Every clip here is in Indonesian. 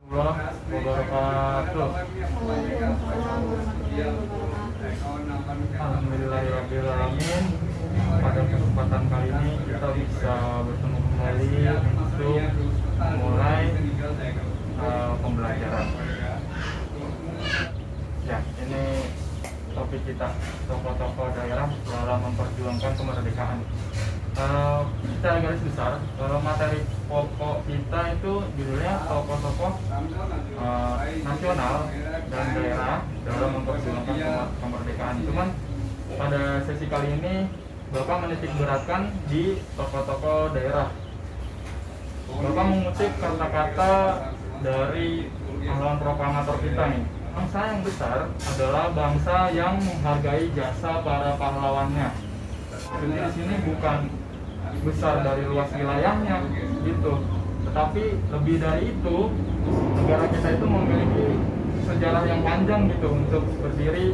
Wabarakatuh. Alhamdulillahirrahmanirrahim. Pada kesempatan kali ini kita bisa bertemu kembali untuk mulai pembelajaran. Ya, ini topik kita, tokoh-tokoh daerah dalam memperjuangkan kemerdekaan. Secara garis besar, materi pokok kita itu judulnya tokoh-tokoh nasional dan daerah dalam memperjuangkan kemerdekaan. Cuman pada sesi kali ini Bapak menitik beratkan di tokoh-tokoh daerah. Bapak mengutip kata-kata dari pahlawan proklamator kita nih. Bangsa yang besar adalah bangsa yang menghargai jasa para pahlawannya. Jadi di sini bukan besar dari luas wilayahnya gitu, tetapi lebih dari itu, negara kita itu memiliki sejarah yang panjang gitu untuk berdiri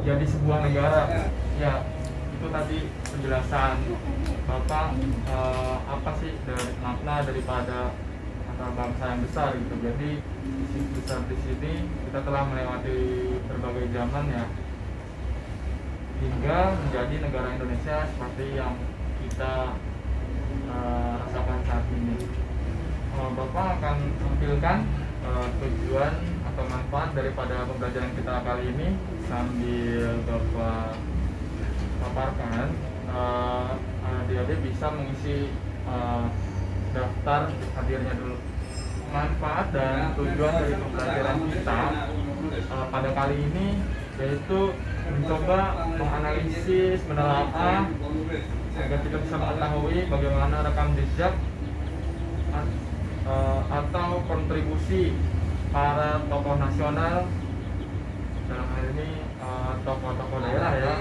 jadi sebuah negara. Ya, itu tadi penjelasan Bapak apa sih dari makna daripada kata bangsa yang besar gitu. Jadi besar di sini kita telah melewati berbagai zaman ya, hingga menjadi negara Indonesia seperti yang kita rasakan saat ini. Bapak akan tampilkan tujuan atau manfaat daripada pembelajaran kita kali ini sambil Bapak paparkan. Adik-adik bisa mengisi daftar hadirnya dulu. Manfaat dan tujuan dari pembelajaran kita pada kali ini yaitu mencoba menganalisis, menelaah agar kita bisa mengetahui bagaimana rekam jejak atau kontribusi para tokoh nasional, dalam hal ini tokoh-tokoh daerah ya,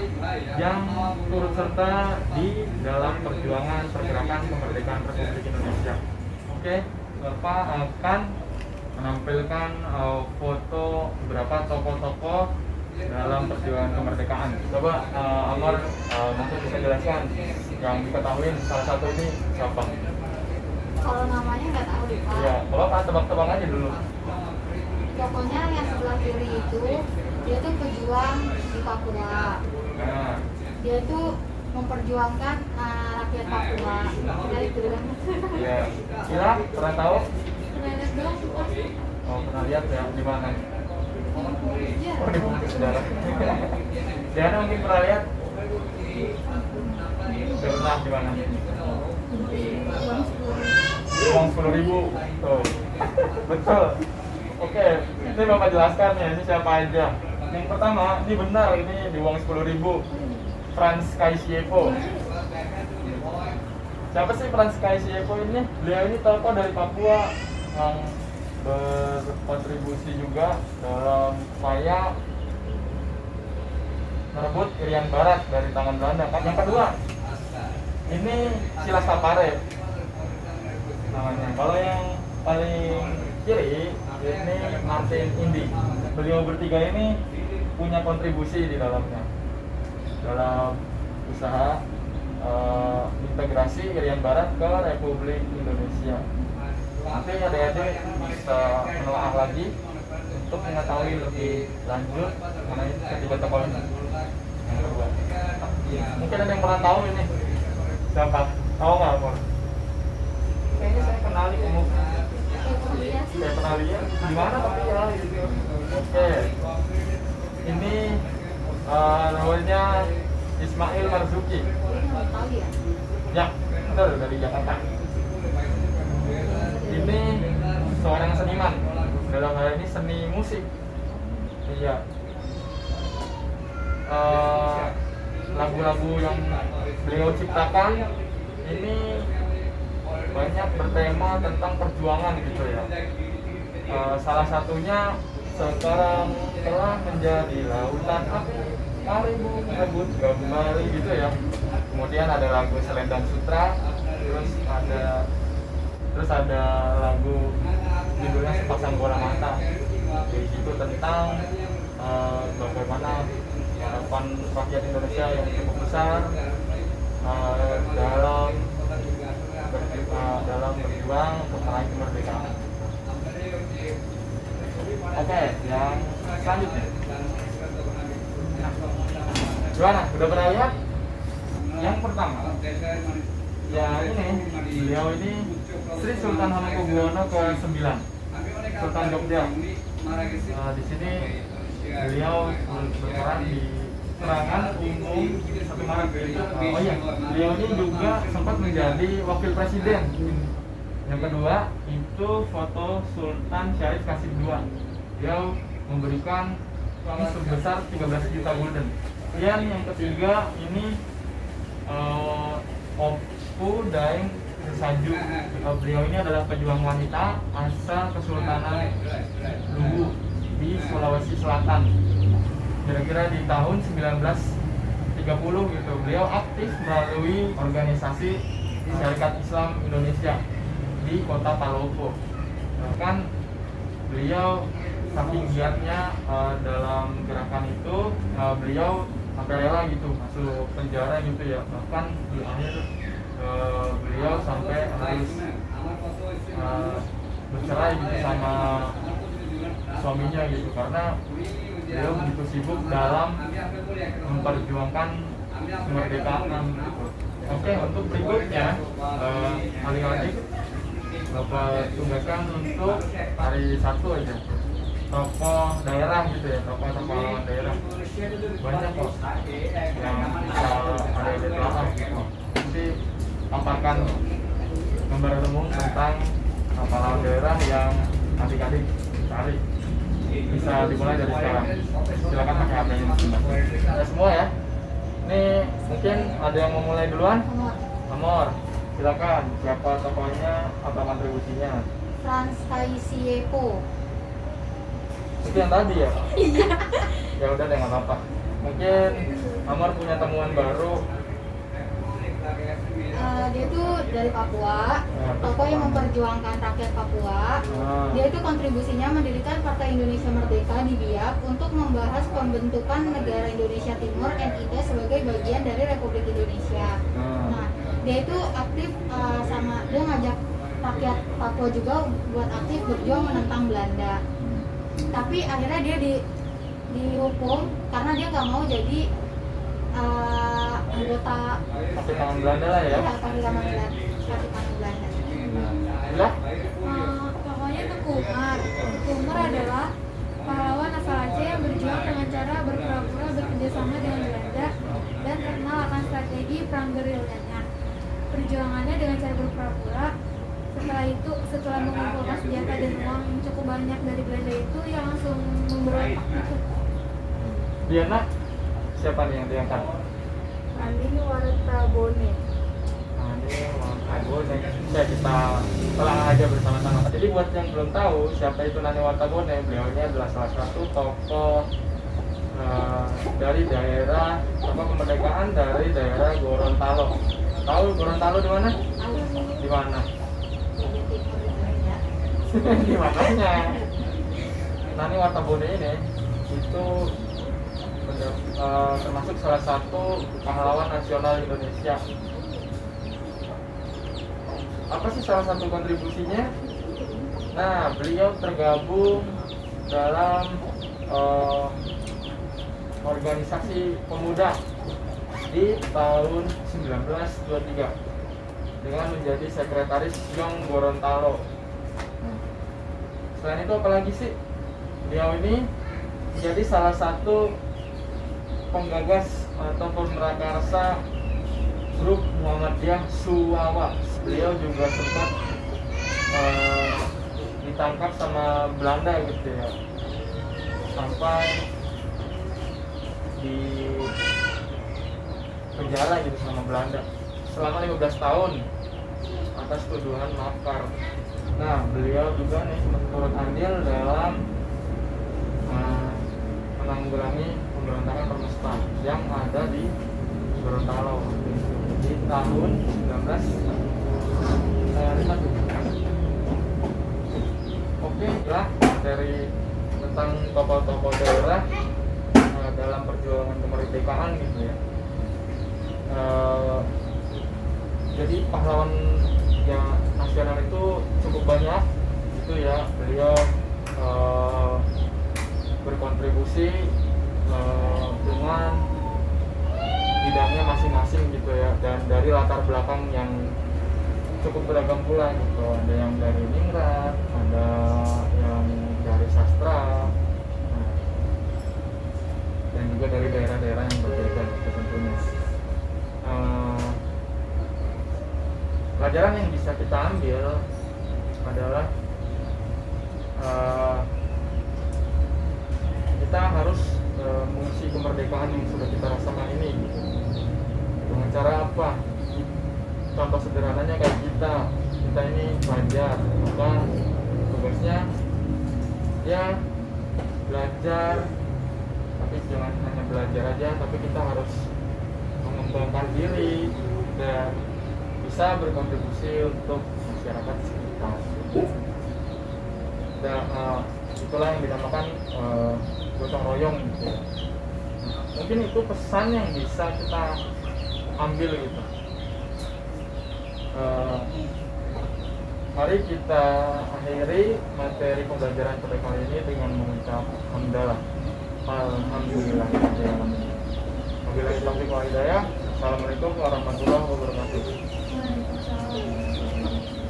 yang turut serta di dalam perjuangan pergerakan kemerdekaan Republik Indonesia. Oke, Bapak akan menampilkan foto beberapa tokoh-tokoh dalam perjuangan kemerdekaan. Coba Amar mungkin bisa jelaskan yang diketahui salah satu ini siapa? Kalau namanya nggak tahu deh Pak. Iya, Bapak tebak-tebak aja dulu. Pokoknya yang sebelah kiri itu dia tuh pejuang di Papua. Nah, Dia tuh memperjuangkan rakyat Papua. Dari itu kan. iya. Kira pernah tahu? Pernah lihat doang tuh Pak. Oh, pernah lihat ya di mana? Iya. Oh, di buku sejarah. Jangan mungkin pernah lihat? Udah pernah di mana? Uang 10.000. Tuh. Betul. Oke, ini Bapak jelaskan ya, ini siapa aja. Yang pertama, ini benar, ini di uang 10.000. Frans Kaisiepo. Siapa sih Frans Kaisiepo ini? Beliau ini tokoh dari Papua yang berkontribusi juga dalam upaya merebut Irian Barat dari tangan Belanda. Yang kedua, ini Silas Tapare namanya. Kalau yang paling kiri ini Martin Indi. Beliau bertiga ini punya kontribusi di dalamnya dalam usaha integrasi Irian Barat ke Republik Indonesia. Nanti adik-adik bisa menelaah lagi untuk mengetahui lebih lanjut mengenai ketiga tokoh ini. Yang kedua, mungkin ada yang pernah tahu ini siapa? Tahu nggak, Amor? Kayaknya saya kenali umum. Saya pernah lihat di mana tapi ya gitu. Oke, ini namanya Ismail Marzuki. Ya, betul, dari Jakarta. Ini seorang seniman, dalam hal ini seni musik. Iya. Lagu-lagu yang beliau ciptakan ini banyak bertema tentang perjuangan gitu ya. Salah satunya sekarang telah menjadi lautan api, mari merebut kembali gitu ya. Kemudian ada lagu Selendang Sutra, terus ada lagu judulnya Sepasang Bola Mata. Jadi itu tentang bagaimana harapan rakyat Indonesia yang cukup besar dalam berjuang untuk meraih kemerdekaan. selanjutnya. Nah, gimana? Udah pernah lihat? Yang pertama, ya ini beliau ini Sri Sultan Hamengkubuwono ke-9, Sultan Jogja. Di sini beliau berperan di serangan umum 1 Maret itu. Oh iya, beliau ini juga sempat menjadi wakil presiden. Yang kedua itu foto Sultan Syarif Qasim II. Beliau memberikan uang sebesar 13 juta gulden. Dan yang ketiga ini Opu Daeng Saju. Beliau ini adalah pejuang wanita asal Kesultanan Luwu di Sulawesi Selatan. Kira-kira di tahun 1930 gitu. Beliau aktif melalui organisasi Syarikat Islam Indonesia di kota Palopo. Bahkan beliau saking giatnya dalam gerakan itu, beliau sampai rela gitu masuk penjara gitu ya. Bahkan di akhir beliau sampai harus bercerai gitu sama suaminya gitu, karena beliau begitu sibuk dalam memperjuangkan kemerdekaan gitu. Oke, untuk berikutnya adik-adik Bapak tugaskan untuk hari Sabtu aja tokoh daerah gitu ya, tokoh daerah banyak kok yang bisa ada di belakang gitu. Nanti paparkan gambar umum tentang pahlawan daerah yang adik-adik cari. Bisa dimulai dari sekarang. Silakan pakai HP-nya ya, semua ya. Ini mungkin ada yang mau mulai duluan? Nomor. Silakan. Siapa tokohnya, apa kontribusinya? Frans Kaisiepo. Itu yang tadi ya? Iya. Ya udah deh, nggak apa-apa. Mungkin Amor punya temuan baru. Dia tuh dari Papua, tokoh yang memperjuangkan rakyat Papua. Dia itu kontribusinya mendirikan Partai Indonesia Merdeka di Biak untuk membahas pembentukan negara Indonesia Timur NIT sebagai bagian dari Republik Indonesia. Nah, dia itu aktif dia ngajak rakyat Papua juga buat aktif berjuang menentang Belanda. Tapi akhirnya dia dihukum karena dia nggak mau jadi anggota kaki tangan Belanda lah ya. Iya, kaki tangan Belanda. Lah? Pokoknya Teuku Umar. Teuku Umar adalah pahlawan asal Aceh yang berjuang dengan cara berpura-pura bekerja sama dengan Belanda dan terkenal akan strategi perang gerilyanya. Perjuangannya dengan cara berpura-pura. Setelah mengumpulkan senjata dan uang yang cukup banyak dari Belanda itu, yang langsung memberontak. Diana, siapa nih yang diangkat? Andi Wartabone. Ya, kita telah aja bersama-sama. Jadi buat yang belum tahu siapa itu Nani Wartabone, beliau ini adalah salah satu tokoh dari daerah kemerdekaan dari daerah Gorontalo. Tahu Gorontalo di mana? Di mana? Di mananya? Nani Wartabone ini itu termasuk salah satu pahlawan nasional Indonesia. Apa sih salah satu kontribusinya? Nah, beliau tergabung dalam organisasi pemuda di tahun 1923 dengan menjadi sekretaris Yong Gorontalo. Selain itu apalagi sih? Beliau ini menjadi salah satu penggagas atau pemrakarsa grup Muhammadiyah Suwawa. Beliau juga sempat ditangkap sama Belanda gitu ya, sampai di penjara gitu sama Belanda selama 15 tahun atas tuduhan makar. Nah, beliau juga nih turut andil dalam menanggulangi pemberontakan Permesta yang ada di Gorontalo di tahun 1950. Oke lah, dari tentang tokoh-tokoh daerah dalam perjuangan kemerdekaan gitu ya. Jadi pahlawan yang nasional itu cukup banyak gitu ya. Beliau berkontribusi dengan bidangnya masing-masing gitu ya, dan dari latar belakang yang cukup beragam pula gitu. Ada yang dari ningrat, ada yang dari sastra, dan juga dari daerah-daerah yang berbeda gitu tentunya. Pelajaran yang bisa kita ambil adalah kita harus mengisi kemerdekaan yang sudah kita rasakan ini gitu. Dengan cara apa? Contoh sederhananya kayak kita ini pelajar, maka tugasnya ya belajar, tapi jangan hanya belajar aja, tapi kita harus mengembangkan diri dan bisa berkontribusi untuk masyarakat sekitar. Dan itulah yang dinamakan gotong royong gitu ya. Mungkin itu pesan yang bisa kita ambil gitu. Mari kita akhiri materi pembelajaran pada kali ini dengan mengucap hamdalah. Alhamdulillah. Wabillahi taufiq wal hidayah. Assalamualaikum warahmatullahi wabarakatuh. Waalaikumsalam.